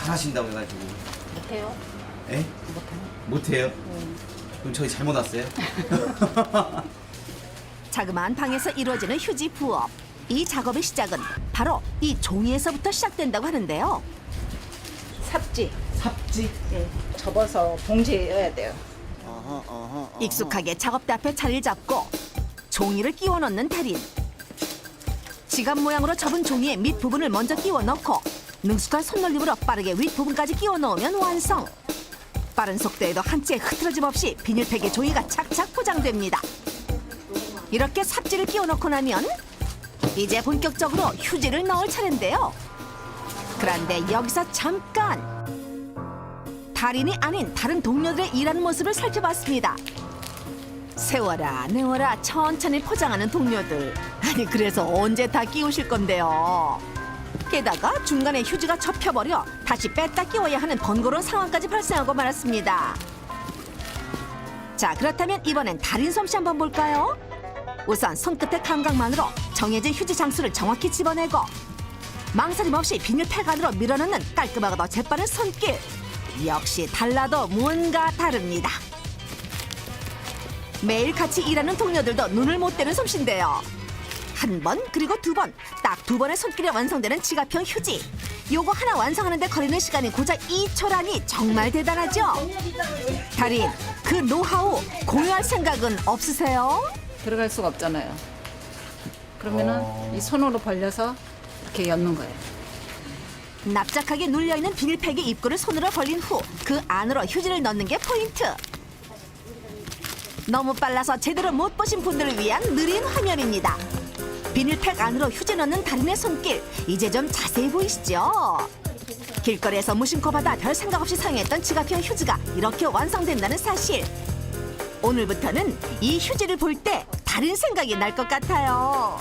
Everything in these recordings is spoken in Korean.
잘하신다고 해가지고. 못해요. 에? 못해요? 그럼 저희 잘못 왔어요? 자그마한 방에서 이루어지는 휴지 부업. 이 작업의 시작은 바로 이 종이에서부터 시작된다고 하는데요. 삽지. 삽지? 예. 접어서 봉지에 넣어야 돼요. 익숙하게 작업대 앞에 자리를 잡고 종이를 끼워 넣는 달인. 지갑 모양으로 접은 종이의 밑부분을 먼저 끼워 넣고 능숙한 손놀림으로 빠르게 윗부분까지 끼워 넣으면 완성. 빠른 속도에도 한 채 흐트러짐 없이 비닐팩에 종이가 착착 포장됩니다. 이렇게 삽지를 끼워 넣고 나면 이제 본격적으로 휴지를 넣을 차례인데요. 그런데 여기서 잠깐! 달인이 아닌 다른 동료들의 일하는 모습을 살펴봤습니다. 세워라 내워라 천천히 포장하는 동료들. 아니 그래서 언제 다 끼우실 건데요. 게다가 중간에 휴지가 접혀버려 다시 뺐다 끼워야 하는 번거로운 상황까지 발생하고 말았습니다. 자 그렇다면 이번엔 달인 솜씨 한번 볼까요? 우선 손끝의 감각만으로 정해진 휴지 장수를 정확히 집어내고 망설임 없이 비닐팩 안으로 밀어넣는 깔끔하고도 재빠른 손길. 역시 달라도 뭔가 다릅니다. 매일 같이 일하는 동료들도 눈을 못 떼는 솜씨인데요. 한 번 그리고 두 번, 딱 두 번의 손길에 완성되는 지갑형 휴지. 요거 하나 완성하는데 걸리는 시간이 고작 2초라니 정말 대단하죠? 달인, 그 노하우 공유할 생각은 없으세요? 들어갈 수가 없잖아요. 그러면은 이 손으로 벌려서 이렇게 엮는 거예요. 납작하게 눌려있는 비닐팩의 입구를 손으로 벌린 후 그 안으로 휴지를 넣는 게 포인트. 너무 빨라서 제대로 못 보신 분들을 위한 느린 화면입니다. 비닐팩 안으로 휴지 넣는 달인의 손길, 이제 좀 자세히 보이시죠? 길거리에서 무심코 받아 별 생각 없이 사용했던 지갑형 휴지가 이렇게 완성된다는 사실. 오늘부터는 이 휴지를 볼 때 다른 생각이 날 것 같아요.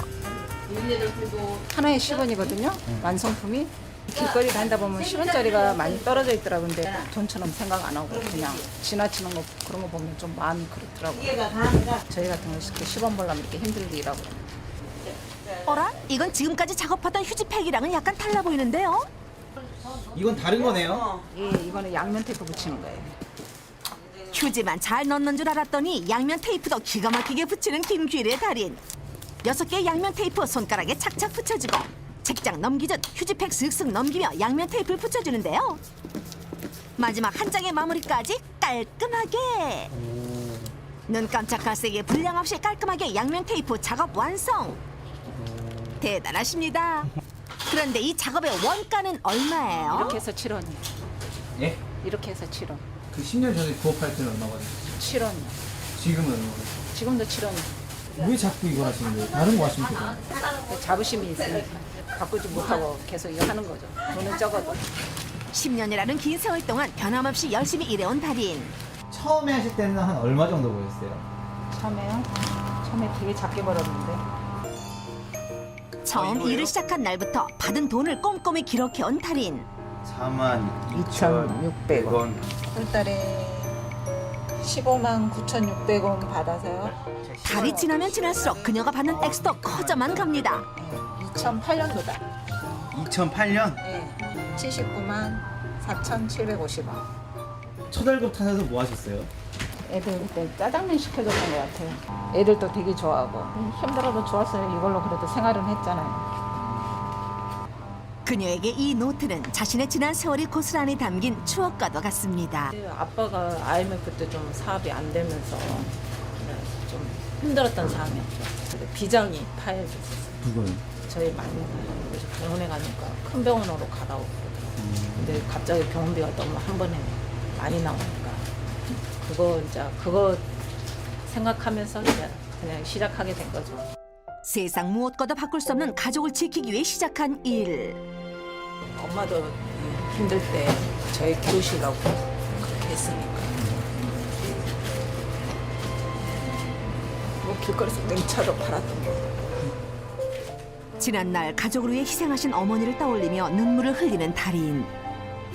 하나에 10원이거든요. 완성품이. 길거리 다니다 보면 10원짜리가 많이 떨어져 있더라고요. 근데 돈처럼 생각 안 하고 그냥 지나치는 거 그런 거 보면 좀 마음이 그렇더라고요. 저희 같은 거 10원 벌려면 이렇게 힘들게 일하고. 어라? 이건 지금까지 작업하던 휴지팩이랑은 약간 달라 보이는데요? 이건 다른 거네요? 예, 이거는 양면 테이프 붙이는 거예요. 휴지만 잘 넣는 줄 알았더니 양면 테이프도 기가 막히게 붙이는 김규일의 달인. 6개의 양면 테이프 손가락에 착착 붙여주고 책장 넘기듯 휴지팩 슥슥 넘기며 양면 테이프를 붙여주는데요. 마지막 한 장의 마무리까지 깔끔하게. 눈 깜짝할 새에 분량 없이 깔끔하게 양면 테이프 작업 완성. 대단하십니다. 그런데 이 작업의 원가는 얼마예요? 이렇게 해서 7원이요. 예? 이렇게 해서 7원. 그 10년 전에 부업할 때는 얼마거든요? 7원이요. 지금은 지금도 7원이요. 왜 자꾸 이거 하시는 거예요? 다른 거 하시면 되잖아요. 자부심이 있으니까 바꾸지 못하고 계속 이거 하는 거죠. 돈은 적어도. 10년이라는 긴 세월 동안 변함없이 열심히 일해온 달인. 처음에 하실 때는 한 얼마 정도 보였어요? 처음에요? 처음에 되게 작게 벌었는데 처음 일을 시작한 날부터 받은 돈을 꼼꼼히 기록해온 달인. 42,600원. 한 달에 15만 9,600원 받아서요. 달이 지나면 지날수록 그녀가 받는 액수도 커져만 갑니다. 2008년도다. 2008년? 네. 79만 4,750원. 첫 월급 타셔서 뭐 하셨어요? 애들 그때 짜장면 시켜줬던 것 같아요. 애들도 되게 좋아하고 힘들어도 좋았어요. 이걸로 그래도 생활은 했잖아요. 그녀에게 이 노트는 자신의 지난 세월이 고스란히 담긴 추억과도 같습니다. 아빠가 IMF 때 좀 사업이 안 되면서 좀 힘들었던 상황이었죠. 근데 비장이 파열됐었어요. 누구요? 저희 막내가. 그래서 병원에 가니까 큰 병원으로 가라고 그러더라고요. 근데 갑자기 병원비가 너무 한 번에 많이 나오니까 그거 생각하면서 이제 그냥 시작하게 된 거죠. 세상 무엇과도 바꿀 수 없는 가족을 지키기 위해 시작한 일. 엄마도 힘들 때 저희 키우시라고 그렇게 했으니까. 뭐 길거리에서 냉차도 팔았던 거. 지난날 가족을 위해 희생하신 어머니를 떠올리며 눈물을 흘리는 달인.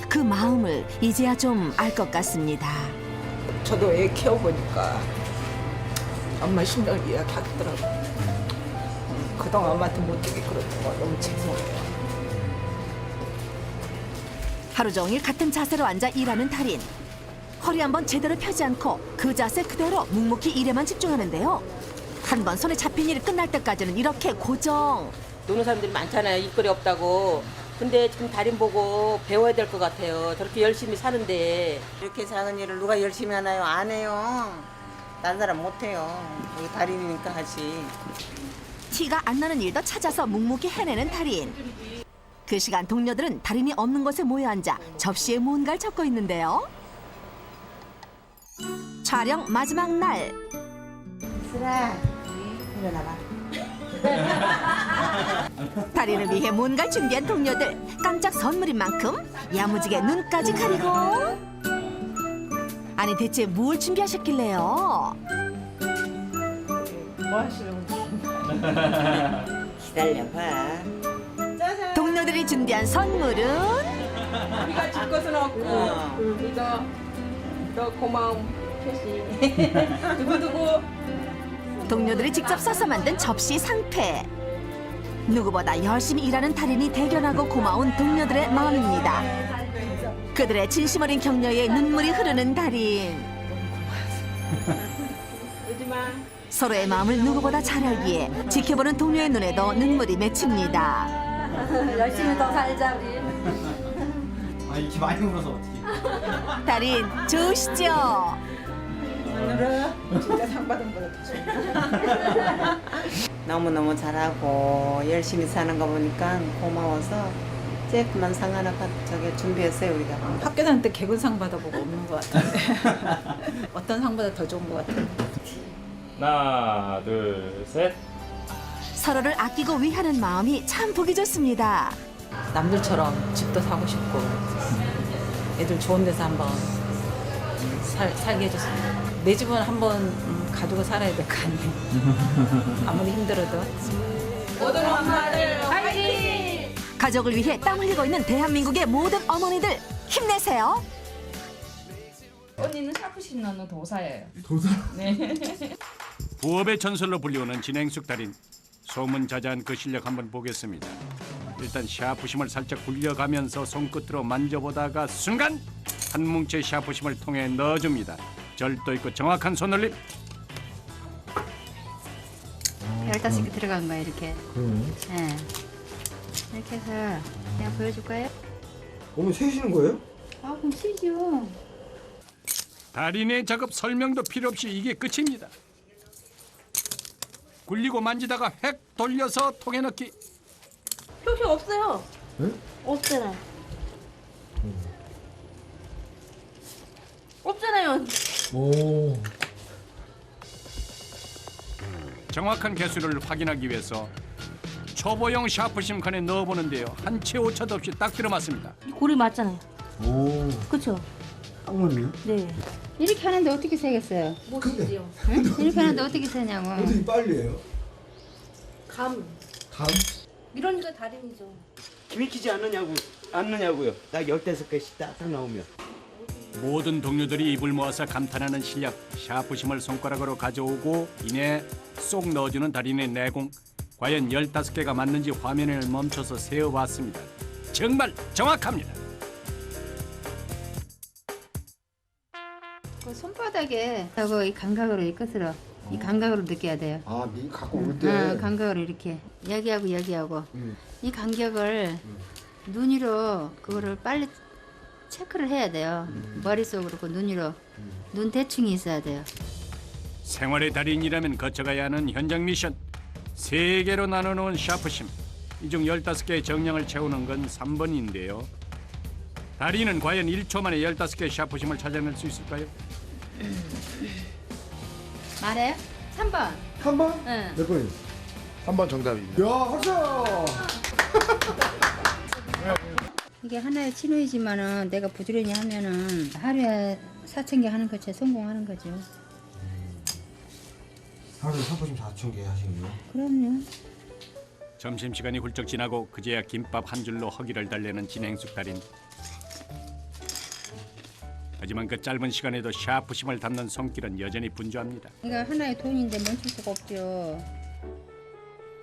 그 마음을 이제야 좀 알 것 같습니다. 저도 애 키워보니까 엄마 심정을 이야기하더라고요. 그동안 엄마한테 못되게 그랬던 거 너무 죄송해요. 하루 종일 같은 자세로 앉아 일하는 달인. 허리 한번 제대로 펴지 않고 그 자세 그대로 묵묵히 일에만 집중하는데요. 한 번 손에 잡힌 일이 끝날 때까지는 이렇게 고정. 노는 사람들이 많잖아요. 일거리 없다고. 근데 지금 달인 보고 배워야 될 것 같아요. 저렇게 열심히 사는데. 이렇게 작은 일을 누가 열심히 하나요? 안 해요. 딴 사람 못 해요. 우리 달인이니까 하지. 티가 안 나는 일도 찾아서 묵묵히 해내는 달인. 그 시간 동료들은 달인이 없는 곳에 모여 앉아 접시에 뭔가를 적고 있는데요. 촬영 마지막 날. 슬아, 일어나봐. 달인을 위해 뭔가를 준비한 동료들. 깜짝 선물인 만큼 야무지게 눈까지 가리고. 아니 대체 뭘 준비하셨길래요? 뭐 하시려고? 기다려봐. 동료들이 준비한 선물은 우리가 줄 것은 없고, 너 고마움 표시. 두고두고. 동료들이 직접 써서 만든 접시 상패. 누구보다 열심히 일하는 달인이 대견하고 고마운 동료들의 마음입니다. 그들의 진심 어린 격려에 눈물이 흐르는 달인. 서로의 마음을 누구보다 잘 알기에 지켜보는 동료의 눈에도 눈물이 맺힙니다. 열심히 더 살자 우리. 아 이렇게 많이 울어서 어떻게? 달인 좋으시죠? 진짜 상 받은 거더 너무너무 잘하고 열심히 사는 거 보니까 고마워서 조그만 상 하나 저기 준비했어요, 우리가. 학교 다닐 때 개근상 받아보고 없는 것 같은데 어떤 상보다 더 좋은 것 같아요. 하나, 둘, 셋. 서로를 아끼고 위하는 마음이 참 보기 좋습니다. 남들처럼 집도 사고 싶고 애들 좋은 데서 한번 살게 해줬으면. 내 집은 한번 가지고 살아야 될 거 아니에요. 아무리 힘들어도. 모든 엄마들 화이팅! 가족을 위해 땀 흘리고 있는 대한민국의 모든 어머니들 힘내세요. 언니는 샤프신 넣는 도사예요. 부업의 전설로 불리우는 진행숙 달인. 소문자자한 그 실력 한번 보겠습니다. 일단 샤프심을 살짝 굴려가면서 손끝으로 만져보다가 순간 한 뭉치의 샤프심을 통해 넣어줍니다. 절도 있고 정확한 손놀림. 15개 들어간 거예요 이렇게. 네. 이렇게 해서 그냥 보여줄까요? 어머 세시는 거예요? 아 그럼 쉬죠. 달인의 작업 설명도 필요 없이 이게 끝입니다. 굴리고 만지다가 획 돌려서 통에 넣기. 표시 없어요. 네? 없잖아요. 없잖아요. 오. 정확한 개수를 확인하기 위해서 초보용 샤프심 칸에 넣어보는데요. 한 채 오차도 없이 딱 들어맞습니다. 고리 맞잖아요. 오. 그렇죠? 딱 맞네요. 네. 이렇게 하는데 어떻게 세겠어요? 근데 응? 이렇게 하는데 어떻게 세냐고. 어떻게 빨리 해요? 감. 감? 이러니까 달인이죠. 밀키지 않느냐고요. 딱 15개씩 딱 나오면. 모든 동료들이 입을 모아서 감탄하는 실력. 샤프심을 손가락으로 가져오고 이내 쏙 넣어주는 달인의 내공. 과연 15개가 맞는지 화면을 멈춰서 세어봤습니다. 정말 정확합니다. 그 손바닥에 하고 이 감각으로 이 끝으로 이 감각으로 느껴야 돼요. 아, 미 갖고 올 때. 감각으로 이렇게 여기하고 여기하고 이 간격을 눈 위로 그거를 빨리 체크를 해야 돼요. 머릿속으로 그 눈 위로 눈 대충이 있어야 돼요. 생활의 달인이라면 거쳐가야 하는 현장 미션. 3개로 나눠놓은 샤프심. 이 중 15개의 정량을 채우는 건 3번인데요. 달인은 과연 1초 만에 15개의 샤프심을 찾아낼 수 있을까요? 말해요? 3번. 3번? 응. 몇 번이요? 3번 정답입니다. 야, 하자. 이게 하나의 친호이지만은 내가 부지런히 하면은 하루에 4,000개 하는 것에 성공하는 거죠. 하루에 4,000개 하시는요? 그럼요. 점심시간이 훌쩍 지나고 그제야 김밥 한 줄로 허기를 달래는 진행숙 달인. 하지만 그 짧은 시간에도 샤프심을 담는 손길은 여전히 분주합니다. 이거 하나의 돈인데 멈출 수가 없죠.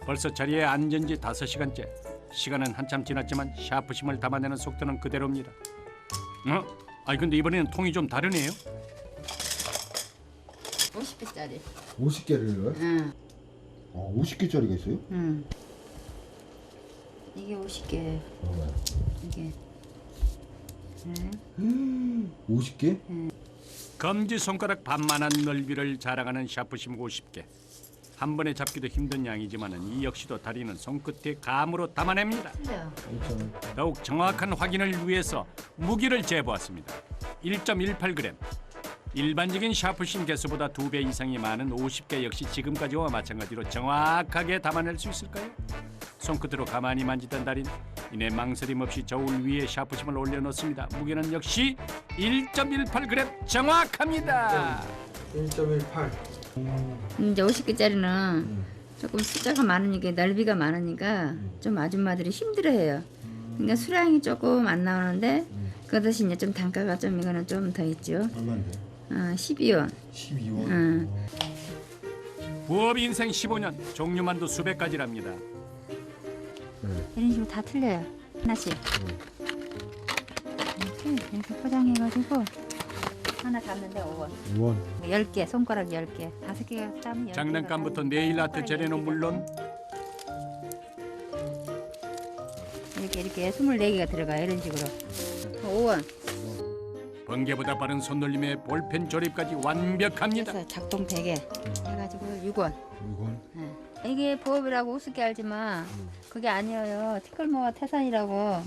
벌써 자리에 앉은 지 5시간째. 시간은 한참 지났지만 샤프심을 담아내는 속도는 그대로입니다. 아니 근데 이번에는 통이 좀 다르네요. 50개짜리. 50개를요? 응. 50개짜리가 있어요? 응. 이게 50개. 이게. 응. 50개? 검지 손가락 반만한 넓이를 자랑하는 샤프심 50개. 한 번에 잡기도 힘든 양이지만은 이 역시도 달인은 손끝에 감으로 담아냅니다. 틀려. 더욱 정확한 확인을 위해서 무게를 재보았습니다. 1.18g. 일반적인 샤프심 개수보다 2배 이상이 많은 50개 역시 지금까지와 마찬가지로 정확하게 담아낼 수 있을까요? 손끝으로 가만히 만지던 달인, 이내 망설임 없이 저울 위에 샤프심을 올려놓습니다. 무게는 역시 1.18g 정확합니다. 1.18. 이제 50개짜리는 조금 숫자가 많으니까 넓이가 많으니까 좀 아줌마들이 힘들어해요. 그러니까 수량이 조금 안 나오는데 그 대신 이제 좀 단가가 좀 이거는 좀 더 있죠. 얼마인데? 12원. 12원. 부업 인생 15년, 종류만도 수백 가지랍니다. 이런 식으로 다 틀려요. 하나씩. 이렇게 포장해가지고 하나 담는데 5원. 5원. 10개, 손가락 10개. 5개가 따면 10개. 장난감부터 네일 아트 재료는 물론 이렇게 24개가 들어가요. 이런 식으로. 5원. 번개보다 빠른 손놀림에 볼펜 조립까지 완벽합니다. 그래서 작동 베개 해가지고 6원. 6원. 이게 부업이라고 우습게 알지만 그게 아니에요. 티끌모아 태산이라고.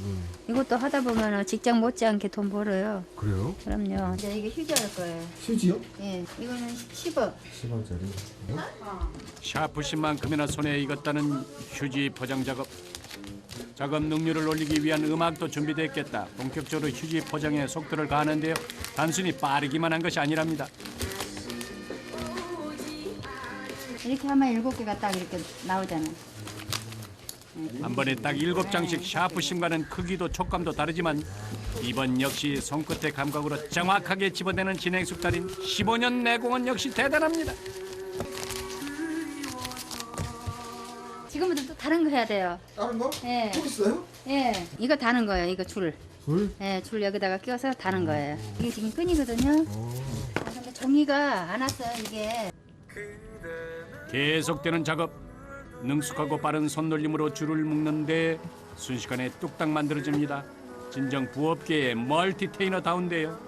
이것도 하다 보면 직장 못지않게 돈 벌어요. 그래요? 그럼요. 이제 이게 휴지 할 거예요. 휴지요? 예, 이거는 10원. 10원짜리. 샤프심만큼이나 손에 익었다는 휴지 포장 작업. 작업 능률을 올리기 위한 음악도 준비됐겠다. 본격적으로 휴지 포장에 속도를 가하는데요. 단순히 빠르기만 한 것이 아니랍니다. 이렇게 하면 7개가 딱 이렇게 나오잖아. 한 번에 딱 7장씩 샤프심과는 크기도 촉감도 다르지만 이번 역시 손끝의 감각으로 정확하게 집어내는 진행숙 달인 15년 내공은 역시 대단합니다. 지금부터 또 다른 거 해야 돼요. 다른 거? 예. 또 있어요? 예, 이거 다는 거예요. 이거 줄. 줄? 예, 줄 여기다가 끼워서 다는 거예요. 이게 지금 끈이거든요. 근데 종이가 안 왔어요. 이게. 계속되는 작업. 능숙하고 빠른 손놀림으로 줄을 묶는데 순식간에 뚝딱 만들어집니다. 진정 부업계의 멀티테이너다운데요.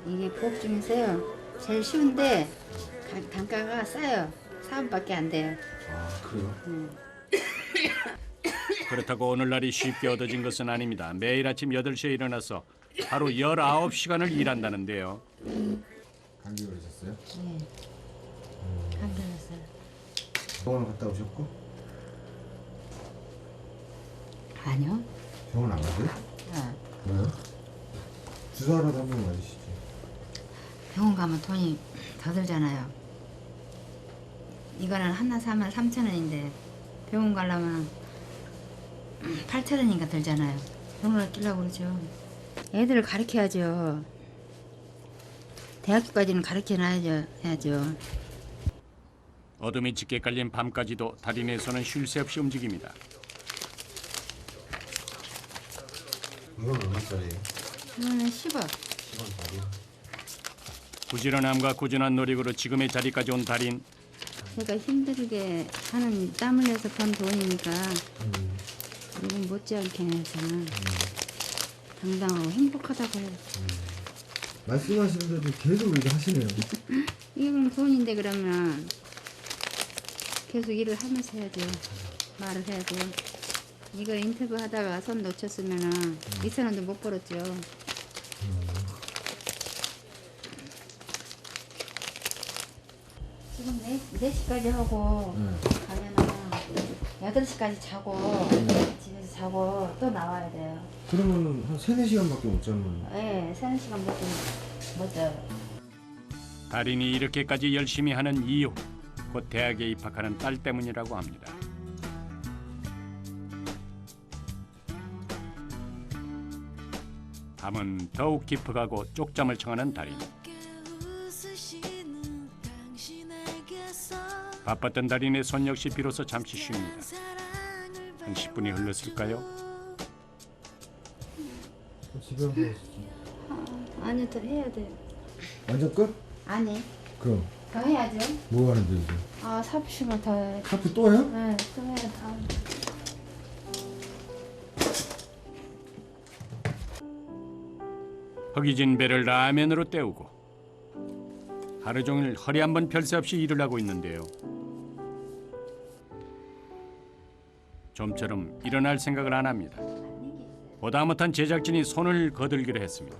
이게 부업 중에서요. 제일 쉬운데 단가가 싸요. 4원밖에 안 돼요. 아, 그래요? 그렇다고 오늘날이 쉽게 얻어진 것은 아닙니다. 매일 아침 8시에 일어나서 하루 19시간을 일한다는데요. 감기 걸리셨어요? 네. 감기 걸렸어요. 병원 갔다 오셨고? 아니요. 병원 안 가세요? 네. 왜요? 주사라도 한 번 맞으시죠. 병원 가면 돈이 더 들잖아요. 이거는 하나 사면 3,000원인데 병원 가려면 8,000원인가 들잖아요. 돈을 아끼려고 그러죠. 애들을 가르쳐야죠. 대학교까지는 가르쳐놔야죠. 해야죠. 어둠이 짙게 깔린 밤까지도 달인의 손은 쉴 새 없이 움직입니다. 이건 얼마짜리예요? 이거는 10원. 10원짜리. 부지런함과 꾸준한 노력으로 지금의 자리까지 온 달인. 제가 힘들게 하는 땀을 내서 번 돈이니까 이건 못지않게 저는 당당하고 행복하다고 해요. 말씀하시는데도 계속 이렇게 하시네요. 이건 돈인데 그러면 계속 일을 하면서 해야죠. 말을 해야죠. 이거 인터뷰 하다가 손 놓쳤으면은 2,000원도 못 벌었죠. 지금 4시까지 하고 가면은 8시까지 자고 집에서 자고 또 나와야 돼요. 그러면 한 3-4시간밖에 못 자는. 네, 3시간 못 자요. 달인이 이렇게까지 열심히 하는 이유, 곧 대학에 입학하는 딸 때문이라고 합니다. 밤은 더욱 깊어가고 쪽잠을 청하는 달인. 바빴던 달인의 손 역시 비로소 잠시 쉽니다. 한 10분이 흘렀을까요? 집에 와서 아니 더 해야 돼. 완전 끝? 아니 그럼 더 해야죠. 뭐 하는데 이제? 아 삽시면 더 해. 카페 또 해요? 네, 또 해야 다음. 허기진 배를 라면으로 때우고 하루 종일 허리 한번 펼 새 없이 일을 하고 있는데요. 좀처럼 일어날 생각을 안 합니다. 보다 못한 제작진이 손을 거들기로 했습니다.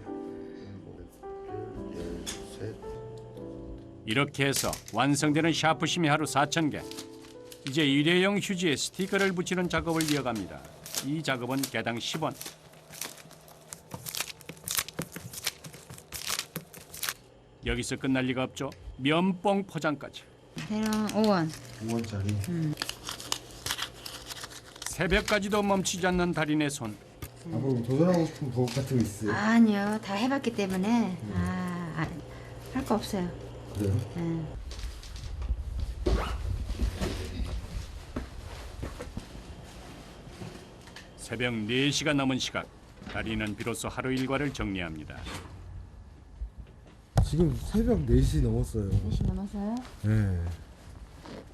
이렇게 해서 완성되는 샤프심이 하루 4,000개. 이제 일회용 휴지에 스티커를 붙이는 작업을 이어갑니다. 이 작업은 개당 10원. 여기서 끝날 리가 없죠. 면봉 포장까지. 대략 5원. 5원짜리. 새벽까지도 멈추지 않는 달인의 손. 앞으로 도전하고 싶은 법 같은 거 있어요? 아니요, 다 해봤기 때문에 할 거 없어요. 그래요? 네. 새벽 4시가 넘은 시각. 달인은 비로소 하루 일과를 정리합니다. 지금 새벽 4시 넘었어요. 4시 넘었어요? 네.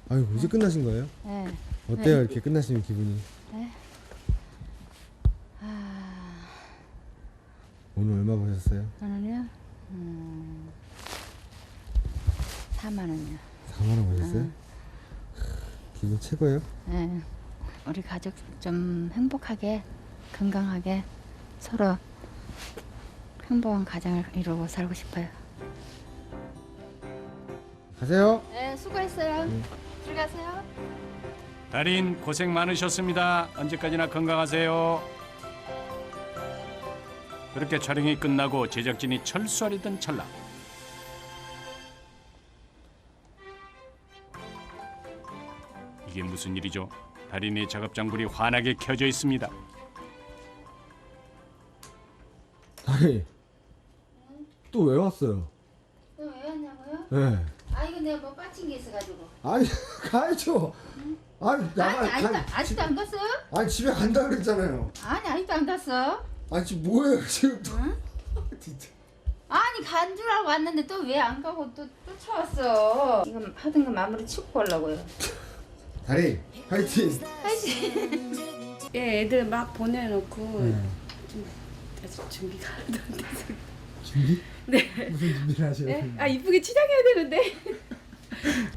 아유 이제 끝나신 거예요? 네. 어때요 네. 이렇게 끝나시면 기분이? 네. 오늘 얼마 버셨어요? 저는요? 4만 원이요. 4만 원 버셨어요? 기분 최고예요? 네. 우리 가족 좀 행복하게, 건강하게 서로 행복한 가정을 이루고 살고 싶어요. 가세요. 네, 수고했어요. 들어가세요. 달인 고생 많으셨습니다. 언제까지나 건강하세요. 그렇게 촬영이 끝나고 제작진이 철수하려던 찰나. 이게 무슨 일이죠? 달인의 작업 장불이 환하게 켜져 있습니다. 다리 또 왜 왔어요? 왜 왔냐고요? 네. 아 이거 내가 뭐 빠진 게 있어가지고. 아니 가야죠. 아니 아직도 안 갔어요? 아니 집에 간다 그랬잖아요. 아니 아직도 안 갔어. 아니 지금 뭐예요 지금 또? 진짜. 아니 간 줄 알고 왔는데 또 왜 안 가고 또 쫓아왔어. 이거 하던 거 마무리 치고 가려고요. 다리 화이팅. 예, 애들 막 보내놓고 네. 좀 아직 준비가 안 돼서. 준비? 네. 무슨 준비를 하셔요? 네? 아 이쁘게 치장해야 되는데.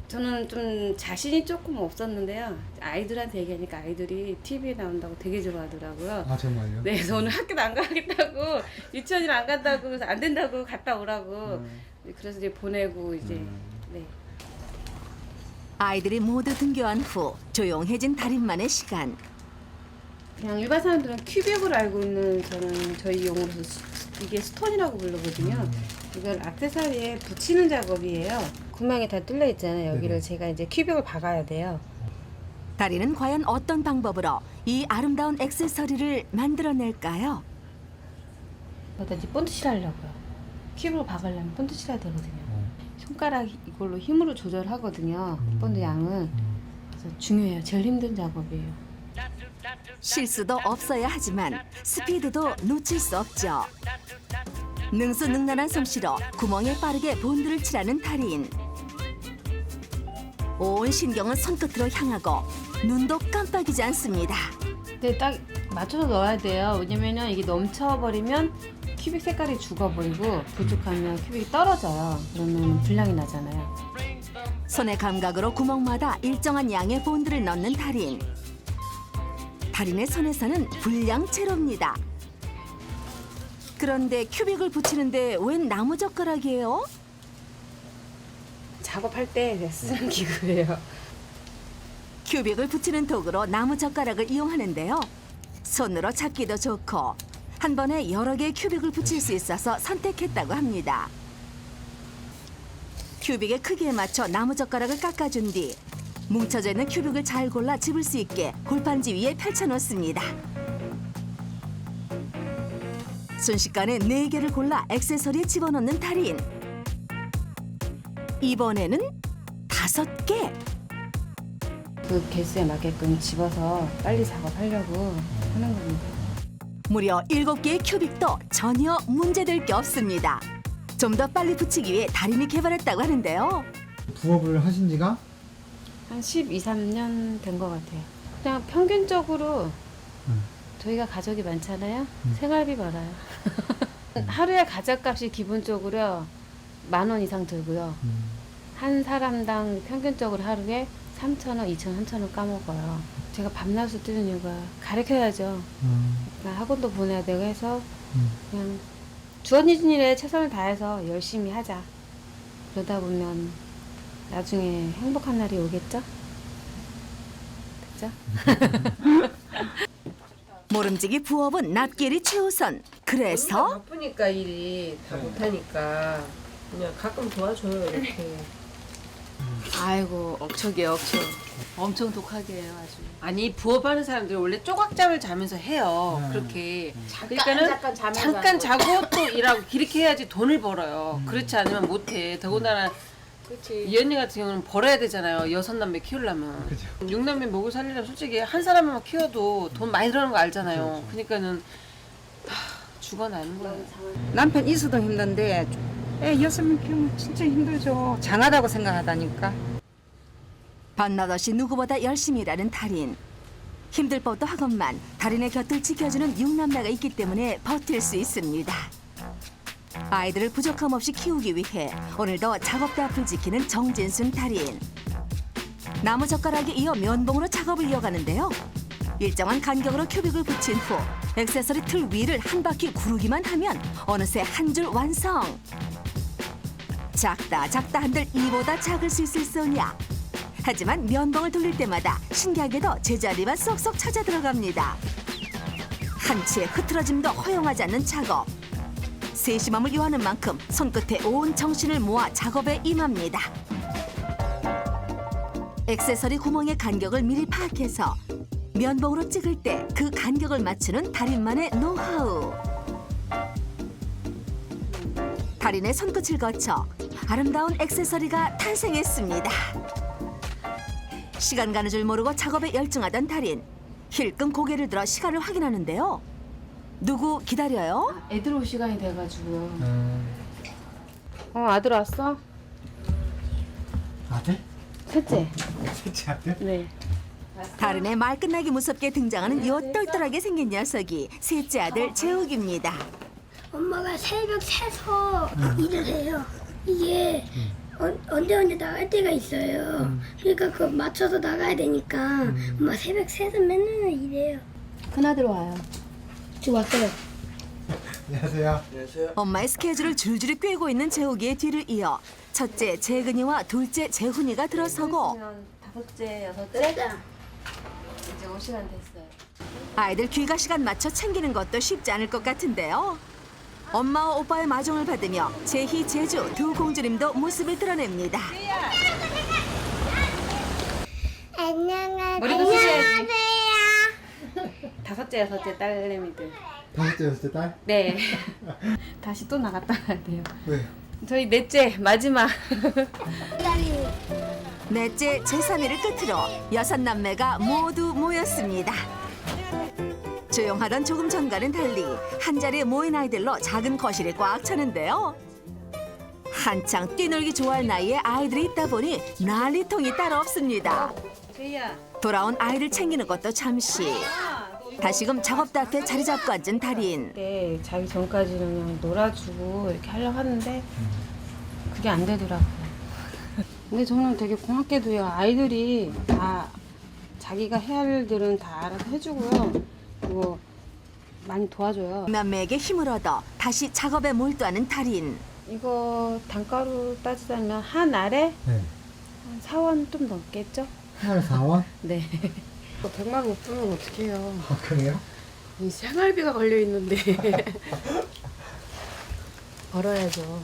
저는 좀 자신이 조금 없었는데요. 아이들한테 얘기하니까 아이들이 TV에 나온다고 되게 좋아하더라고요. 아 정말요? 네, 그래서 오늘 학교도 안 가겠다고, 유치원을 안 간다고, 그래서 안 된다고 갔다 오라고. 그래서 이제 보내고 이제 네. 아이들이 모두 등교한 후 조용해진 달인만의 시간. 그냥 일반 사람들은 큐빅으로 알고 있는 저는 저희 용어로서 이게 스톤이라고 부르거든요. 이걸 액세서리에 붙이는 작업이에요. 구멍이 다 뚫려 있잖아요. 여기를 제가 이제 큐빅을 박아야 돼요. 달인은 과연 어떤 방법으로 이 아름다운 액세서리를 만들어낼까요? 여기다 이제 본드실 하려고요. 큐빅을 박으려면 본드실 해야 되거든요. 손가락 이걸로 힘으로 조절하거든요. 본드 양을. 그래서 중요해요. 제일 힘든 작업이에요. 실수도 없어야 하지만 스피드도 놓칠 수 없죠. 능수능란한 솜씨로 구멍에 빠르게 본드를 칠하는 달인. 온 신경은 손끝으로 향하고 눈도 깜빡이지 않습니다. 근데 딱 맞춰서 넣어야 돼요. 왜냐면은 이게 넘쳐버리면 큐빅 색깔이 죽어버리고 부족하면 큐빅이 떨어져요. 그러면 불량이 나잖아요. 손의 감각으로 구멍마다 일정한 양의 본드를 넣는 달인. 달인의 손에서는 불량채로입니다. 그런데 큐빅을 붙이는데 웬 나무젓가락이에요? 작업할 때 쓰는 기구예요. 큐빅을 붙이는 도구로 나무젓가락을 이용하는데요. 손으로 잡기도 좋고 한 번에 여러 개의 큐빅을 붙일 수 있어서 선택했다고 합니다. 큐빅의 크기에 맞춰 나무젓가락을 깎아준 뒤 뭉쳐져 있는 큐빅을 잘 골라 집을 수 있게 골판지 위에 펼쳐놓습니다. 순식간에 4개를 골라 액세서리에 집어넣는 달인. 이번에는 5개. 그 개수에 맞게끔 집어서 빨리 작업하려고 하는 겁니다. 무려 7개의 큐빅도 전혀 문제될 게 없습니다. 좀 더 빨리 붙이기 위해 달인이 개발했다고 하는데요. 부업을 하신 지가? 한 12, 13년 된 것 같아요. 그냥 평균적으로 저희가 가족이 많잖아요. 생활비 벌어요. 하루에 가족값이 기본적으로 10,000원 이상 들고요. 한 사람당 평균적으로 하루에 3,000원, 2,000원, 3,000원 까먹어요. 제가 밤낮을 뛰는 이유가 가르쳐야죠. 그러니까 학원도 보내야 되고 해서 그냥 주어진 일에 최선을 다해서 열심히 하자. 그러다 보면 나중에 행복한 날이 오겠죠? 그죠? 모름지기 부업은 납기일이 최우선. 그래서 바쁘니까 일이 다 못하니까 그냥 가끔 도와줘요 이렇게. 아이고 억척이에요 억척. 엄청 독하게 해요, 아주. 아니 부업하는 사람들이 원래 쪼각잠을 자면서 해요. 그렇게. 그러니까는 잠깐 자고 또 일하고 그렇게 해야지 돈을 벌어요. 그렇지 않으면 못해. 더군다나 이 언니 같은 경우는 벌어야 되잖아요. 6남매 키우려면. 6남매 먹고 살리려면 솔직히 한 사람만 키워도 돈 많이 들어가는 거 알잖아요. 그러니까는 죽어나는 거예요. 남편 있어도 힘든데 애 6명 키우면 진짜 힘들죠. 장하다고 생각하다니까. 밤낮 없이 누구보다 열심히 일하는 달인. 힘들 법도 하건만 달인의 곁을 지켜주는 6남매가 있기 때문에 버틸 수 있습니다. 아이들을 부족함 없이 키우기 위해 오늘도 작업대 앞을 지키는 정진순 달인. 나무젓가락에 이어 면봉으로 작업을 이어가는데요. 일정한 간격으로 큐빅을 붙인 후 액세서리 틀 위를 한 바퀴 구르기만 하면 어느새 한 줄 완성. 작다 한들 이보다 작을 수 있을 소냐. 하지만 면봉을 돌릴 때마다 신기하게도 제자리만 쏙쏙 찾아 들어갑니다. 한치의 흐트러짐도 허용하지 않는 작업. 세심함을 요하는 만큼 손끝에 온 정신을 모아 작업에 임합니다. 액세서리 구멍의 간격을 미리 파악해서 면봉으로 찍을 때 그 간격을 맞추는 달인만의 노하우. 달인의 손끝을 거쳐 아름다운 액세서리가 탄생했습니다. 시간 가는 줄 모르고 작업에 열중하던 달인. 힐끔 고개를 들어 시간을 확인하는데요. 누구 기다려요? 애들 올 시간이 돼가지고요. 아들 왔어? 아들? 셋째. 셋째 아들? 네. 달인의 말 끝나기 무섭게 등장하는 요 똘똘하게 생긴 녀석이 셋째 아들 재욱입니다. 엄마가 새벽 새서 일을 해요. 이게 언제 나갈 때가 있어요. 그러니까 그거 맞춰서 나가야 되니까 엄마 새벽 새서 맨날 일해요. 큰아들 와요. 지금 왔어요. 안녕하세요. 엄마의 스케줄을 줄줄이 꿰고 있는 재욱이의 뒤를 이어 첫째 재근이와 둘째 재훈이가 들어서고 다섯째, 여섯째? 이제 올 시간 됐어요. 아이들 귀가 시간 맞춰 챙기는 것도 쉽지 않을 것 같은데요. 엄마와 오빠의 마중을 받으며 재희, 재주 두 공주님도 모습을 드러냅니다. 안녕하세요. 머리도 쓰셔야지. 다섯째, 여섯째 딸내미들. 다섯째 여섯째 딸? 네. 다시 또 나갔다 가야 돼요. 왜? 저희 넷째, 마지막. 넷째 제3일을 끝으로 6남매가 모두 모였습니다. 조용하던 조금 전과는 달리 한자리에 모인 아이들로 작은 거실이 꽉 차는데요. 한창 뛰놀기 좋아할 나이에 아이들이 있다 보니 난리통이 따로 없습니다. 돌아온 아이들 챙기는 것도 잠시. 다시금 작업대 앞에 자리 잡고 앉은 달인. 네, 자기 전까지는 그냥 놀아주고 이렇게 하려고 하는데 그게 안 되더라고요. 근데 저는 되게 고맙게도요. 아이들이 다 자기가 해야 할 일들은 다 알아서 해주고요. 그리고 많이 도와줘요. 남매에게 힘을 얻어 다시 작업에 몰두하는 달인. 이거 단가로 따지자면 한 알에 네. 한 4원 좀 넘겠죠? 한 4원? 네. 100만 못 쓰면 어떡해요. 아 그래요? 이 생활비가 걸려 있는데. 벌어야죠.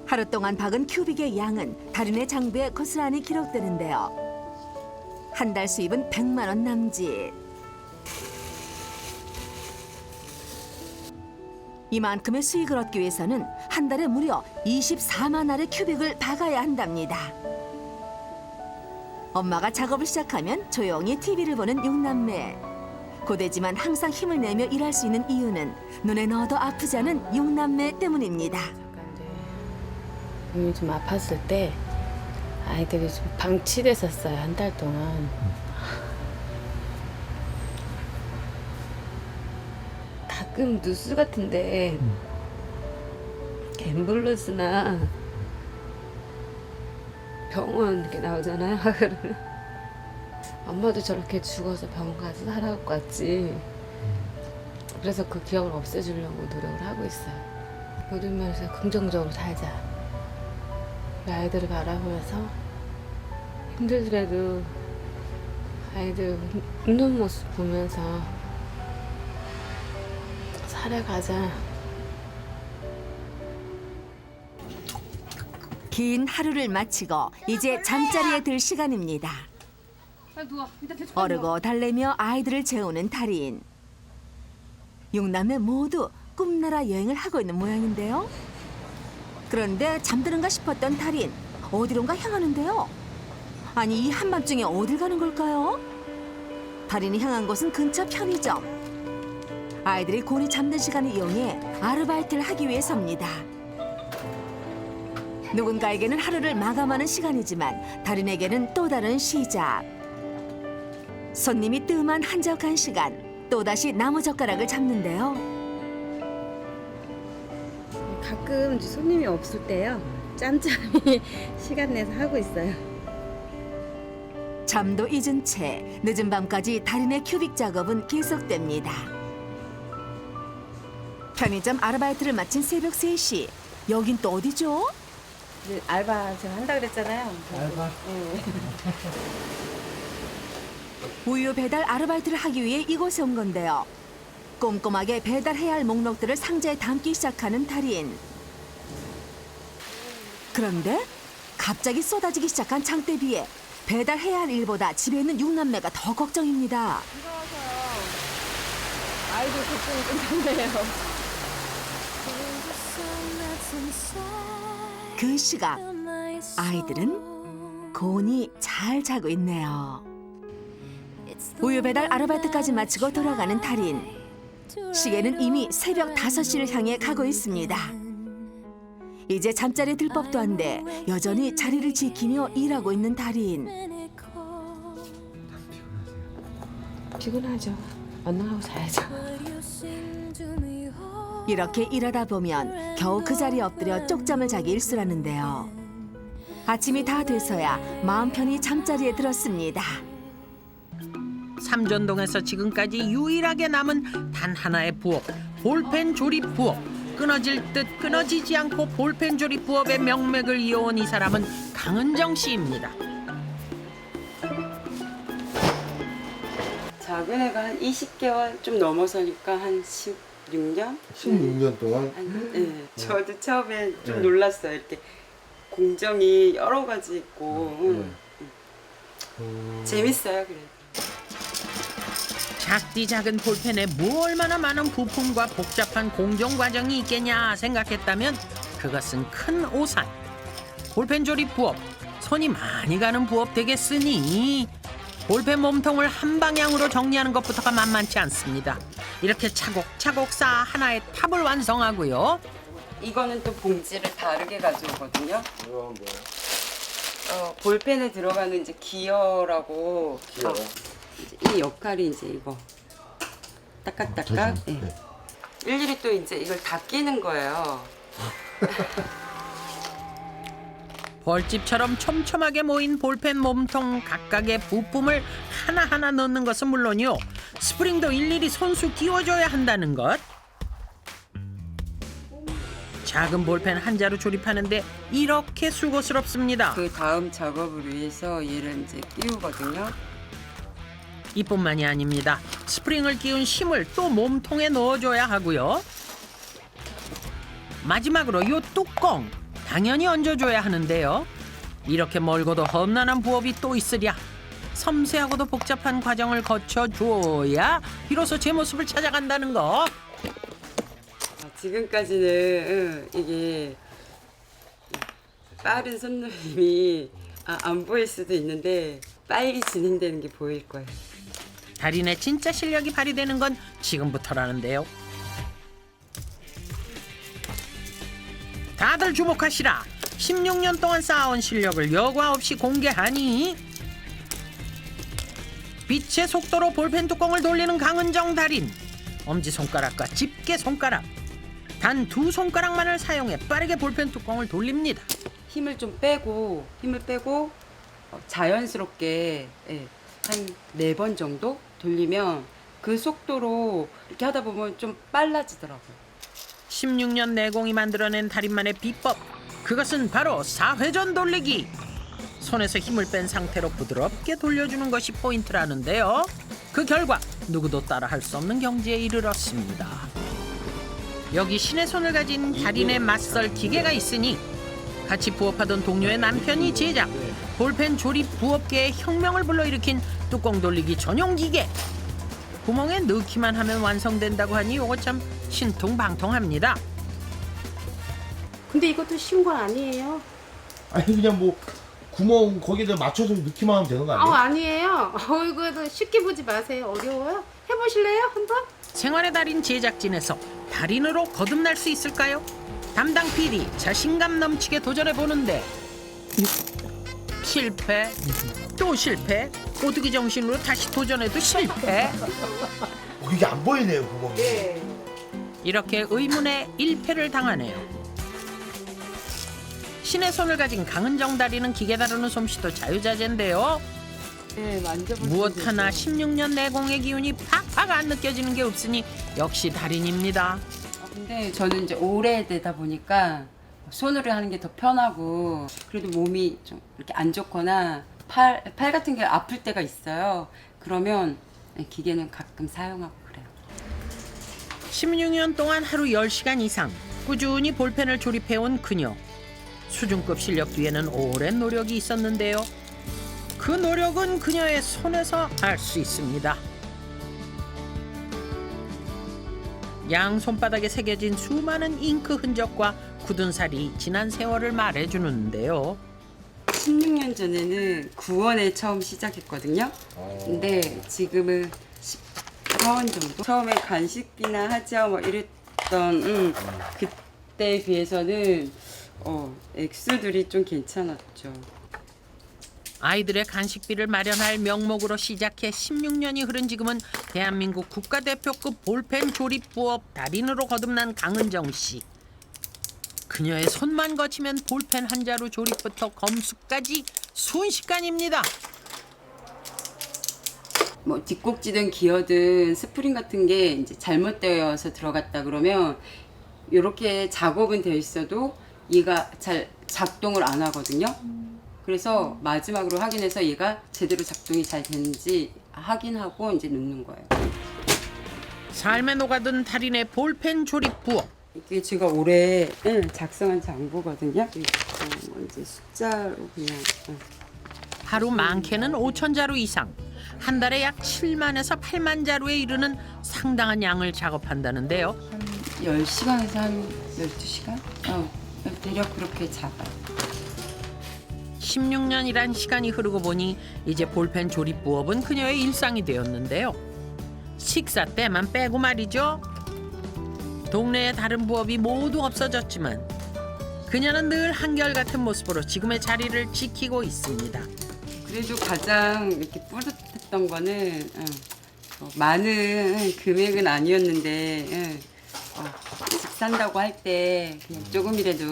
하루 동안 박은 큐빅의 양은 달인의 장부에 고스란히 기록되는데요. 한 달 수입은 100만 원 남짓. 이만큼의 수익을 얻기 위해서는 한 달에 무려 24만 알의 큐빅을 박아야 한답니다. 엄마가 작업을 시작하면 조용히 TV를 보는 6남매. 고되지만 항상 힘을 내며 일할 수 있는 이유는 눈에 넣어도 아프지 않은 6남매 때문입니다. 몸이 좀 아팠을 때 아이들이 좀 방치됐었어요. 한 달 동안. 가끔 뉴스 같은데 앰뷸런스나 병원 이렇게 나오잖아요. 그러면 엄마도 저렇게 죽어서 병원 가서 살아올 것 같지. 그래서 그 기억을 없애주려고 노력을 하고 있어요. 모든 면에서 긍정적으로 살자. 우리 아이들을 바라보면서 힘들더라도 아이들 웃는 모습 보면서 살아가자. 긴 하루를 마치고 이제 잠자리에 들 시간입니다. 어르고 달래며 아이들을 재우는 달인. 6남매 모두 꿈나라 여행을 하고 있는 모양인데요. 그런데 잠드는가 싶었던 달인, 어디론가 향하는데요. 아니, 이 한밤중에 어딜 가는 걸까요? 달인이 향한 곳은 근처 편의점. 아이들이 곤히 잠든 시간을 이용해 아르바이트를 하기 위해서입니다. 누군가에게는 하루를 마감하는 시간이지만 달인에게는 또 다른 시작. 손님이 뜸한 한적한 시간, 또다시 나무젓가락을 잡는데요. 가끔 이제 손님이 없을 때요. 짬짬이 시간 내서 하고 있어요. 잠도 잊은 채 늦은 밤까지 달인의 큐빅 작업은 계속됩니다. 편의점 아르바이트를 마친 새벽 3시. 여긴 또 어디죠? 이제 알바 제가 한다 그랬잖아요. 알바? 네. 우유 배달 아르바이트를 하기 위해 이곳에 온 건데요. 꼼꼼하게 배달해야 할 목록들을 상자에 담기 시작하는 달인. 그런데 갑자기 쏟아지기 시작한 장대비에 배달해야 할 일보다 집에 있는 6남매가 더 걱정입니다. 아이들 걱정이 끝났네요. 그 시각 아이들은 곤히 잘 자고 있네요. 우유 배달 아르바이트까지 마치고 돌아가는 달인. 시계는 이미 새벽 5시를 향해 가고 있습니다. 이제 잠자리에 들 법도 한데 여전히 자리를 지키며 일하고 있는 달인. 피곤하죠. 언능하고 자야죠. 이렇게 일하다 보면 겨우 그 자리에 엎드려 쪽잠을 자기 일쑤라는데요. 아침이 다 돼서야 마음 편히 잠자리에 들었습니다. 삼전동에서 지금까지 유일하게 남은 단 하나의 부업, 볼펜 조립 부업. 끊어질 듯 끊어지지 않고 볼펜 조립 부업의 명맥을 이어온 이 사람은 강은정 씨입니다. 작은 애가 한 20개월 좀 넘어서니까 한 16년? 16년 동안? 네. 저도 처음에 좀 놀랐어요. 이렇게 공정이 여러 가지 있고 재밌어요. 그래도. 작디 작은 볼펜에 뭐 얼마나 많은 부품과 복잡한 공정 과정이 있겠냐 생각했다면 그것은 큰 오산. 볼펜 조립 부업, 손이 많이 가는 부업 되겠으니 볼펜 몸통을 한 방향으로 정리하는 것부터가 만만치 않습니다. 이렇게 차곡차곡 쌓아 하나의 탑을 완성하고요. 이거는 또 봉지를 다르게 가져오거든요. 볼펜에 들어가는 이제 기어라고. 기어. 이 역할이 이제 이거 딱딱딱딱. 네. 일일이 또 이제 이걸 다 끼는 거예요. 벌집처럼 촘촘하게 모인 볼펜 몸통 각각의 부품을 하나하나 넣는 것은 물론이요. 스프링도 일일이 손수 끼워줘야 한다는 것. 작은 볼펜 한 자루 조립하는데 이렇게 수고스럽습니다. 그 다음 작업을 위해서 얘를 이제 끼우거든요. 이뿐만이 아닙니다. 스프링을 끼운 심을 또 몸통에 넣어줘야 하고요. 마지막으로 이 뚜껑 당연히 얹어줘야 하는데요. 이렇게 멀고도 험난한 부업이 또 있으랴. 섬세하고도 복잡한 과정을 거쳐줘야 비로소 제 모습을 찾아간다는 거. 지금까지는 이게 빠른 손놀림이 안 보일 수도 있는데 빨리 진행되는 게 보일 거예요. 달인의 진짜 실력이 발휘되는 건 지금부터라는데요. 다들 주목하시라. 16년 동안 쌓아온 실력을 여과 없이 공개하니 빛의 속도로 볼펜 뚜껑을 돌리는 강은정 달인. 엄지손가락과 집게손가락 단 2손가락만을 사용해 빠르게 볼펜 뚜껑을 돌립니다. 힘을 빼고 자연스럽게 한 4번 정도 돌리면 그 속도로 이렇게 하다 보면 좀 빨라지더라고요. 16년 내공이 만들어낸 달인만의 비법, 그것은 바로 4회전 돌리기. 손에서 힘을 뺀 상태로 부드럽게 돌려주는 것이 포인트라는데요. 그 결과 누구도 따라할 수 없는 경지에 이르렀습니다. 여기 신의 손을 가진 달인의 맞설 기계가 있으니 같이 부업하던 동료의 남편이 제작, 볼펜 조립 부업계의 혁명을 불러일으킨 뚜껑 돌리기 전용 기계. 구멍에 넣기만 하면 완성된다고 하니 이거 참 신통방통합니다. 근데 이것도 쉬운 건 아니에요. 아니 그냥 뭐 구멍 거기다 맞춰서 넣기만 하면 되는 거 아니에요? 아니에요. 이거도 쉽게 보지 마세요. 어려워요. 해보실래요? 한번? 생활의 달인 제작진에서 달인으로 거듭날 수 있을까요? 담당 PD 자신감 넘치게 도전해보는데 실패, 또 실패, 오뚜기 정신으로 다시 도전해도 실패. 이게 안 보이네요 구멍이. 이렇게 의문의 1패를 당하네요. 신의 손을 가진 강은정 달인은 기계 다루는 솜씨도 자유자재인데요. 네, 만져볼 무엇 하나 16년 내공의 기운이 팍팍 안 느껴지는 게 없으니 역시 달인입니다. 근데 저는 이제 오래되다 보니까 손으로 하는 게 더 편하고 그래도 몸이 좀 이렇게 안 좋거나 팔 같은 게 아플 때가 있어요. 그러면 기계는 가끔 사용하고 그래요. 16년 동안 하루 10시간 이상 꾸준히 볼펜을 조립해온 그녀. 수준급 실력 뒤에는 오랜 노력이 있었는데요. 그 노력은 그녀의 손에서 알 수 있습니다. 양 손바닥에 새겨진 수많은 잉크 흔적과 굳은 살이 지난 세월을 말해주는데요. 16년 전에는 9원에 처음 시작했거든요. 근데 지금은 10원 정도? 처음에 간식비나 하죠 뭐 이랬던 그때에 비해서는 액수들이 좀 괜찮았죠. 아이들의 간식비를 마련할 명목으로 시작해 16년이 흐른 지금은 대한민국 국가대표급 볼펜 조립 부업 달인으로 거듭난 강은정 씨. 그녀의 손만 거치면 볼펜 한 자루 조립부터 검수까지 순식간입니다. 뭐 뒷꼭지든 기어든 스프링 같은 게 이제 잘못되어서 들어갔다 그러면 이렇게 작업은 되어 있어도 얘가 잘 작동을 안 하거든요. 그래서 마지막으로 확인해서 얘가 제대로 작동이 잘 되는지 확인하고 이제 넣는 거예요. 삶에 녹아든 달인의 볼펜 조립 부업. 이게 제가 올해 작성한 장부거든요. 이제 숫자로 그냥. 하루 많게는 5천 자루 이상, 한 달에 약 7만에서 8만 자루에 이르는 상당한 양을 작업한다는데요. 10시간에서 한 12시간? 대략 그렇게 잡아요. 16년이란 시간이 흐르고 보니 이제 볼펜 조립 부업은 그녀의 일상이 되었는데요. 식사 때만 빼고 말이죠. 동네의 다른 부업이 모두 없어졌지만 그녀는 늘 한결같은 모습으로 지금의 자리를 지키고 있습니다. 그래도 가장 이렇게 뿌듯했던 거는 많은 금액은 아니었는데 집 산다고 할 때 그냥 조금이라도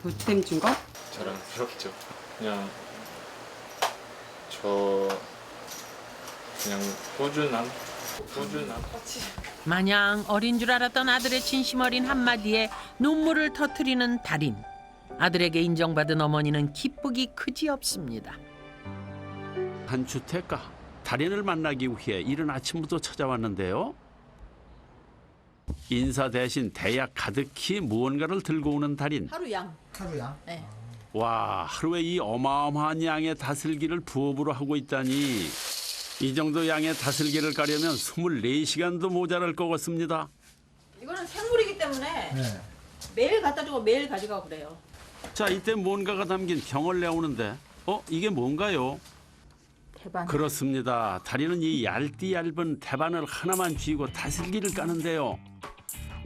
보탬 준 거? 자랑스럽죠. 그냥 꾸준함. 마냥 어린 줄 알았던 아들의 진심 어린 한마디에 눈물을 터뜨리는 달인. 아들에게 인정받은 어머니는 기쁘기 그지없습니다. 한 주택가 달인을 만나기 위해 이른 아침부터 찾아왔는데요. 인사 대신 대약 가득히 무언가를 들고 오는 달인. 하루 양. 네. 와, 하루에 이 어마어마한 양의 다슬기를 부업으로 하고 있다니. 이 정도 양의 다슬기를 까려면 24시간도 모자랄 것 같습니다. 이거는 생물이기 때문에 매일 갖다 주고 매일 가져가고 그래요. 자, 이때 뭔가가 담긴 병을 내오는데 이게 뭔가요? 대반. 그렇습니다. 다리는 이 얇디 얇은 대반을 하나만 쥐고 다슬기를 까는데요.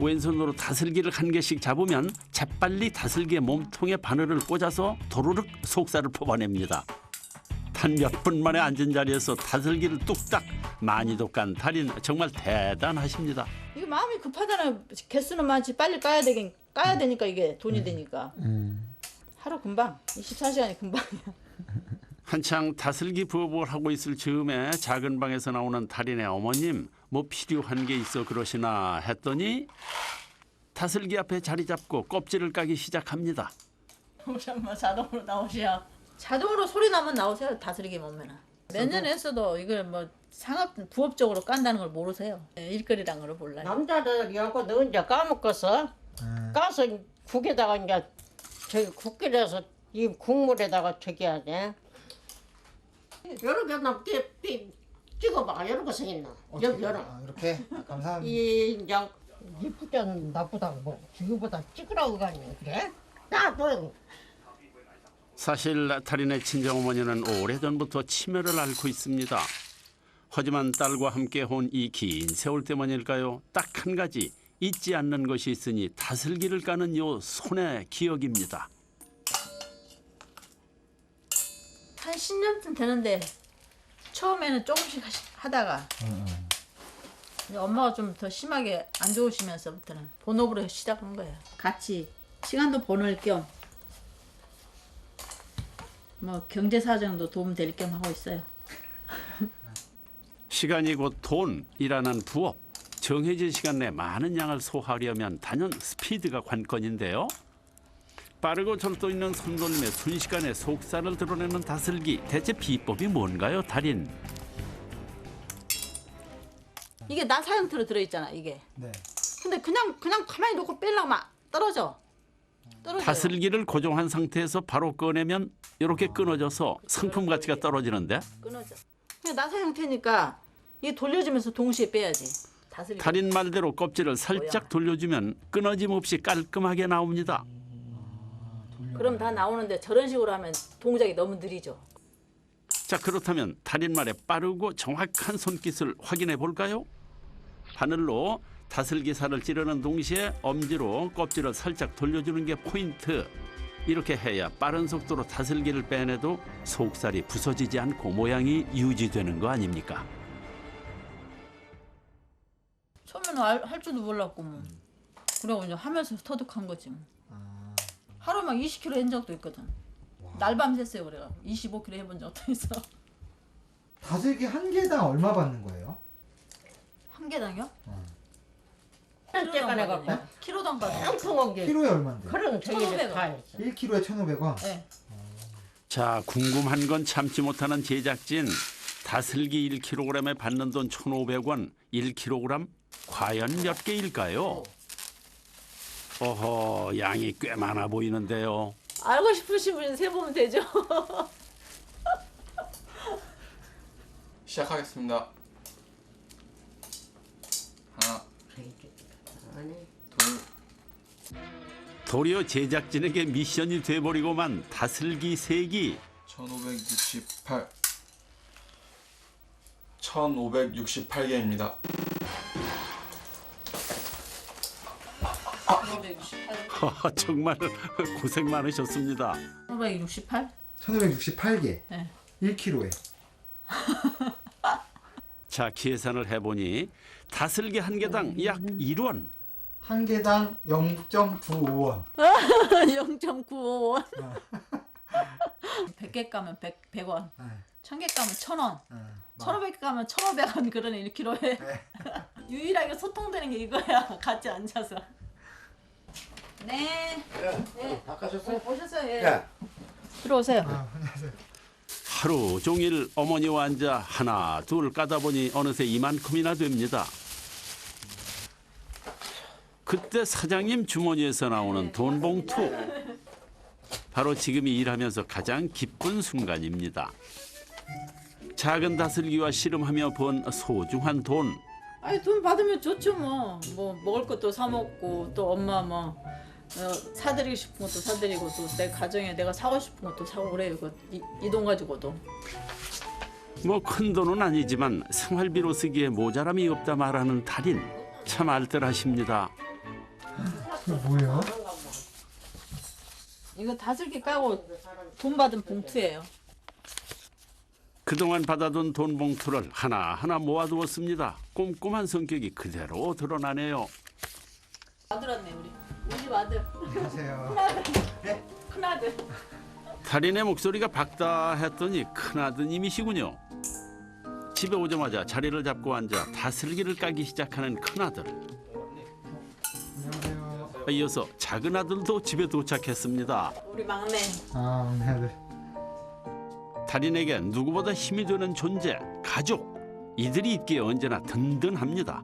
왼손으로 다슬기를 한 개씩 잡으면 재빨리 다슬기의 몸통에 바늘을 꽂아서 도르륵 속살을 뽑아냅니다. 단 몇 분 만에 앉은 자리에서 다슬기를 뚝딱 많이도 깐 달인 정말 대단하십니다. 이게 마음이 급하잖아요. 개수는 많지 빨리 까야 되니까 이게 돈이 되니까. 하루 금방 24시간이 금방이야. 한창 다슬기 부업을 하고 있을 즈음에 작은 방에서 나오는 달인의 어머님 뭐 필요한 게 있어 그러시나 했더니 다슬기 앞에 자리 잡고 껍질을 까기 시작합니다. 우리 엄마 자동으로 나오셔. 자동으로 소리 나면 나오세요. 다스리기 몸매나. 몇 년 했어도 이걸 뭐 상업 부업적으로 깐다는 걸 모르세요. 일거리란 걸 몰라요. 남자들 여고 너 이제 까먹었어? 까서 국에다가 이제 저기 국기에서 이 국물에다가 저기 해야 돼. 여러 개 남게 찍어봐. 여러 거 생겼나? 여기 여러. 이렇게 감사합니다. 이 이제 이쁘다 나쁘다고 뭐 지금보다 찍으라고 가니 그래? 나도. 사실 달인의 친정어머니는 오래전부터 치매를 앓고 있습니다. 하지만 딸과 함께 온 이 긴 세월 때문일까요? 딱 한 가지 잊지 않는 것이 있으니 다슬기를 까는 요 손의 기억입니다. 한 10년쯤 되는데 처음에는 조금씩 하다가 이제 엄마가 좀 더 심하게 안 좋으시면서부터는 본업으로 시작한 거예요. 같이 시간도 보낼 겸 뭐 경제 사정도 도움 될 겸 하고 있어요. 시간이 곧 돈이라는 부업. 정해진 시간 내 많은 양을 소화하려면 단연 스피드가 관건인데요. 빠르고 절도 있는 손놀림에 순식간에 속살을 드러내는 다슬기. 대체 비법이 뭔가요, 달인? 이게 나사 형태로 들어있잖아 이게. 네. 근데 그냥 가만히 놓고 빼려고 막 떨어져요. 다슬기를 고정한 상태에서 바로 꺼내면 이렇게 끊어져서 상품 가치가 떨어지는데 끊어져. 그냥 나사 형태니까 이게 돌려주면서 동시에 빼야지. 다슬기. 달인 말대로 껍질을 살짝 돌려주면 끊어짐 없이 깔끔하게 나옵니다. 그럼 다 나오는데 저런 식으로 하면 동작이 너무 느리죠. 자, 그렇다면 달인 말의 빠르고 정확한 손깃을 확인해 볼까요? 바늘로 다슬기 살을 찌르는 동시에 엄지로 껍질을 살짝 돌려주는 게 포인트. 이렇게 해야 빠른 속도로 다슬기를 빼내도 속살이 부서지지 않고 모양이 유지되는 거 아닙니까? 처음에는 할 줄도 몰랐고 뭐. 그리고 이제 하면서 터득한 거지 뭐. 하루 막 20kg 한 적도 있거든. 날밤 샜어요 그래가. 25kg 해본 적도 있어. 다슬기 한 개당 얼마 받는 거예요? 한 개당요? 째가 내가 키로당 받아. 통통한 게. 키로에 얼마인데? 그런 저기 1,500원. 다 있어. 1kg에 1,500원? 네. 자, 궁금한 건 참지 못하는 제작진. 다슬기 1kg에 받는 돈 1,500원. 1kg 과연 몇 개일까요? 어허, 양이 꽤 많아 보이는데요. 알고 싶으신 분은 세보면 되죠. 시작하겠습니다. 하나, 둘. 도리어 제작진에게 미션이 돼버리고만 다슬기 세기. 1568. 1568개입니다. 정말 고생 많으셨습니다. 1568? 1568개. 네. 1kg에. 자, 계산을 해보니 다슬기 한 개당 약 1원. 한 개당 0.95원. 0.95원. 100개 까면 100원. 1000개 까면 1000원. 1500개 까면 1500원. 그러네 1kg에. 유일하게 소통되는 게 이거야. 같이 앉아서. 네. 네. 닦아셨어요? 오셨어요? 예. 네. 들어오세요. 안녕하세요. 하루 종일 어머니와 앉아 하나 둘 까다 보니 어느새 이만큼이나 됩니다. 그때 사장님 주머니에서 나오는 돈 봉투. 바로 지금이 일하면서 가장 기쁜 순간입니다. 작은 다슬기와 씨름하며 번 소중한 돈. 아니 돈 받으면 좋죠 뭐. 뭐 먹을 것도 사 먹고 또 엄마 뭐 사드리고 싶은 것도 사드리고 또 내 가정에 내가 사고 싶은 것도 사고 그래요. 이 돈 가지고도. 뭐 큰 돈은 아니지만 생활비로 쓰기에 모자람이 없다 말하는 달인. 참 알뜰하십니다. 이거 뭐예요? 이거 다슬기 까고 돈 받은 봉투예요. 그동안 받아둔 돈 봉투를 하나하나 모아두었습니다. 꼼꼼한 성격이 그대로 드러나네요. 아들 왔네 우리 집 아들. 안녕하세요. 큰아들. 달인의 목소리가 밝다 했더니 큰아드님이시군요. 집에 오자마자 자리를 잡고 앉아 다슬기를 까기 시작하는 큰아들. 이어서 작은 아들도 집에 도착했습니다. 우리 막내. 아, 네. 달인에게 누구보다 힘이 되는 존재, 가족. 이들이 있기에 언제나 든든합니다.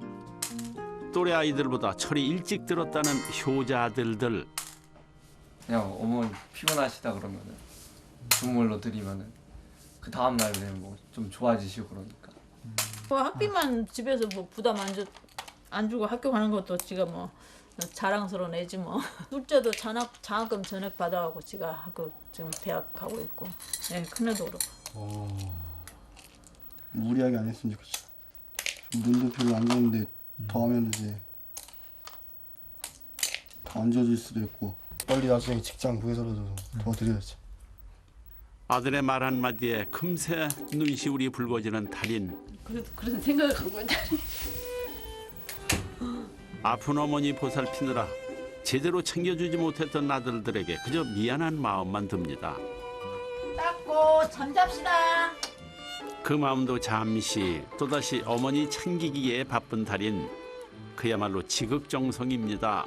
또래 아이들보다 철이 일찍 들었다는 효자들들. 그냥 어머니 피곤하시다 그러면은 선물로 드리면은 그 다음 날 되면 뭐 좀 좋아지시고 그러니까. 뭐 학비만 집에서 뭐 부담 안 주고 학교 가는 것도 지가 뭐 자랑스러운 애지 뭐. 둘째도 장학금 전액 받아가고 지가 학교 지금 대학 가고 있고. 네, 큰애도 그렇고. 무리하게 안 했으면 좋겠어. 눈도 별로 안 좋은데 더 하면 이제 더 안 좋아질 수도 있고 빨리 나중에 직장 구해서라도 더 드려야지. 아들의 말 한마디에 금세 눈시울이 붉어지는 달인. 그런 생각을 갖고 있다. 아픈 어머니 보살피느라 제대로 챙겨주지 못했던 아들들에게 그저 미안한 마음만 듭니다. 닦고 잠잡시다. 그 마음도 잠시 또다시 어머니 챙기기에 바쁜 달인. 그야말로 지극정성입니다.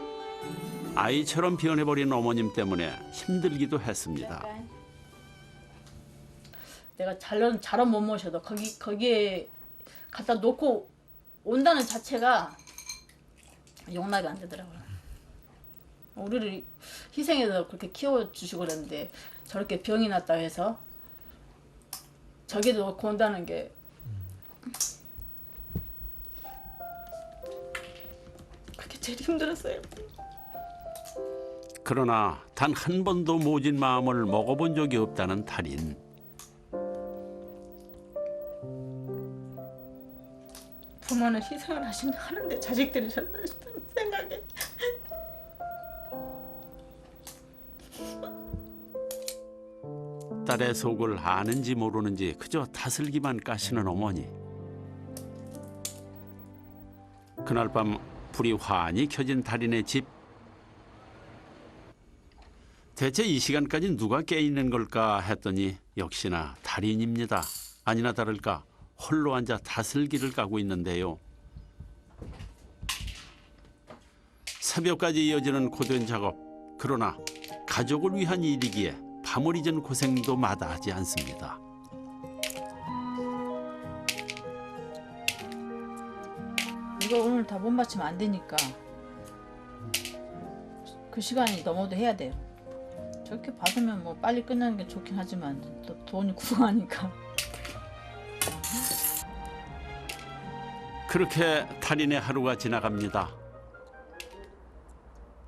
아이처럼 변해버린 어머님 때문에 힘들기도 했습니다. 내가 잘은 못 모셔도 거기에 갖다 놓고 온다는 자체가 용납이 안 되더라고요. 우리를 희생해서 그렇게 키워주시고 그랬는데 저렇게 병이 났다 해서 저기도 놓고 온다는 게 그게 제일 힘들었어요. 그러나 단 한 번도 모진 마음을 먹어본 적이 없다는 달인. 부모는 희생을 하는데 자식들이 저런다는 생각에 딸의 속을 아는지 모르는지 그저 다슬기만 까시는 어머니. 그날 밤 불이 환히 켜진 달인의 집. 대체 이 시간까지 누가 깨있는 걸까 했더니 역시나 달인입니다. 아니나 다를까 홀로 앉아 다슬기를 까고 있는데요. 새벽까지 이어지는 고된 작업. 그러나 가족을 위한 일이기에 밤을 잊은 고생도 마다하지 않습니다. 이거 오늘 다 못 맞추면 안 되니까 그 시간이 넘어도 해야 돼요. 저렇게 받으면 뭐 빨리 끝나는 게 좋긴 하지만 또 돈이 구하니까. 그렇게 달인의 하루가 지나갑니다.